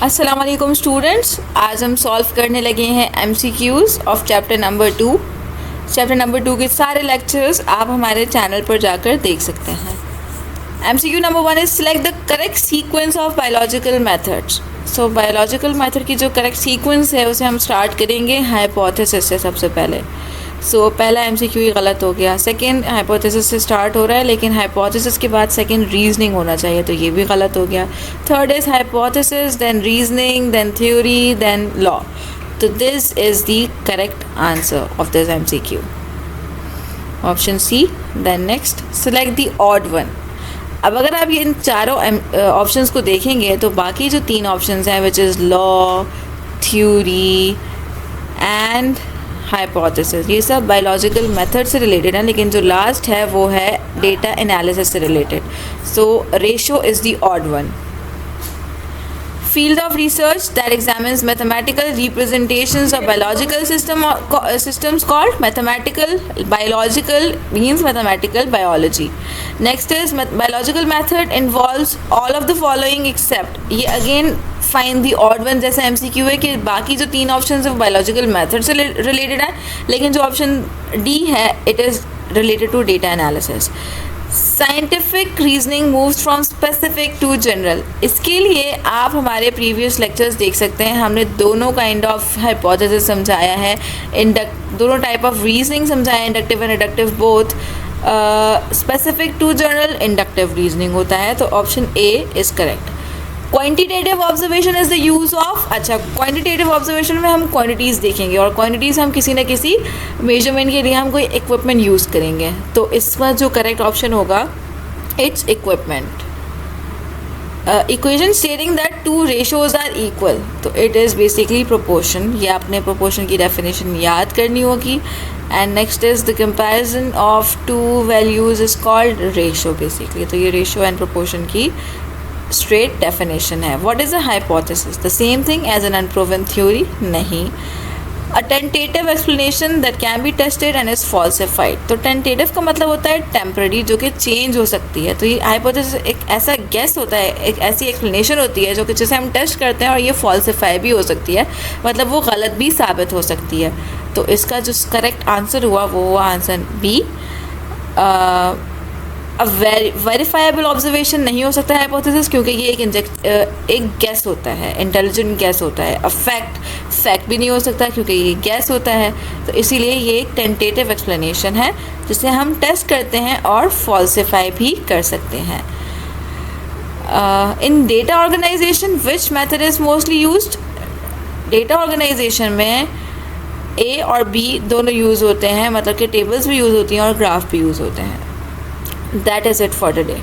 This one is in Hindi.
अस्सलाम वालेकुम स्टूडेंट्स, आज हम सॉल्व करने लगे हैं MCQs of chapter number 2। Chapter number 2 के सारे लेक्चर्स आप हमारे चैनल पर जाकर देख सकते हैं। MCQ number 1 is select the correct sequence of biological methods. So biological method की जो करेक्ट सीक्वेंस है उसे हम स्टार्ट करेंगे हाइपोथेसिस से सबसे पहले। पहला MCQ ही गलत हो गया। सेकेंड हाइपोथेसिस से स्टार्ट हो रहा है, लेकिन हाइपोथेसिस के बाद सेकेंड रीजनिंग होना चाहिए, तो ये भी गलत हो गया। Third is hypothesis, then reasoning, then theory, then law. तो this is the correct answer of this MCQ, option C. Then next, select the odd one. अब अगर आप इन चारों ऑप्शंस को देखेंगे तो बाकी जो तीन ऑप्शंस हैं, which is law, theory and hypothesis, ये सब बायोलॉजिकल मेथड से रिलेटेड है, लेकिन जो लास्ट है वो है डेटा एनालिसिस से related. So ratio is the odd one. Field of research that examines mathematical representations of biological systems called mathematical biological means mathematical biology. Next is biological method involves all of the following except, ये again find the odd one जैसा MCQ है कि बाकी जो तीन ऑप्शन है वो बायोलॉजिकल मेथड से रिलेटेड है, लेकिन जो ऑप्शन डी है it is related to data analysis. Scientific reasoning moves from specific to general. इसके लिए आप हमारे प्रीवियस लेक्चर्स देख सकते हैं, हमने दोनों काइंड ऑफ हाइपोथेसिस समझाया है, दोनों टाइप ऑफ रीजनिंग समझाया, inductive and deductive both. Specific to general inductive reasoning होता है, तो option A is correct. Quantitative observation is the use of, अच्छा क्वांटिटेटिव ऑब्जर्वेशन में हम क्वांटिटीज़ देखेंगे और क्वांटिटीज़ हम किसी न किसी मेजरमेंट के लिए हम कोई इक्विपमेंट यूज़ करेंगे, तो इसका जो करेक्ट ऑप्शन होगा it's equipment. Equation stating that two ratios are equal, तो इट इज़ बेसिकली प्रोपोर्शन। ये आपने प्रोपोर्शन की डेफिनेशन याद करनी होगी। And next is the comparison of two values is called ratio basically, तो ये रेशो एंड प्रोपोर्शन की स्ट्रेट डेफिनेशन है। What is a hypothesis? The same thing as an unproven theory? नहीं। A tentative explanation that can be tested and is falsified, तो टेंटेटिव का मतलब होता है टेम्पररी, जो कि चेंज हो सकती है। तो ये हाइपोथेसिस एक ऐसा गेस होता है, एक ऐसी एक्सप्लेनेशन होती है जो कि जिसे हम टेस्ट करते हैं और ये फॉल्सिफाई भी हो सकती है, मतलब वो गलत भी साबित हो सकती है। तो इसका जो करेक्ट आंसर हुआ वो हुआ आंसर बी। अब वेरीफाइबल ऑब्जर्वेशन नहीं हो सकता है हाइपोथेसिस, क्योंकि ये एक गैस होता है, इंटेलिजेंट गैस होता है। अब फैक्ट भी नहीं हो सकता क्योंकि ये गैस होता है, तो इसीलिए ये एक टेंटेटिव एक्सप्लेनेशन है जिसे हम टेस्ट करते हैं और फॉल्सिफाई भी कर सकते हैं। In data organisation which method is mostly used? Data organisation में ए और बी दोनों यूज़ होते हैं, मतलब कि टेबल्स भी यूज़ होती हैं और ग्राफ भी यूज़ होते हैं। That is it for today.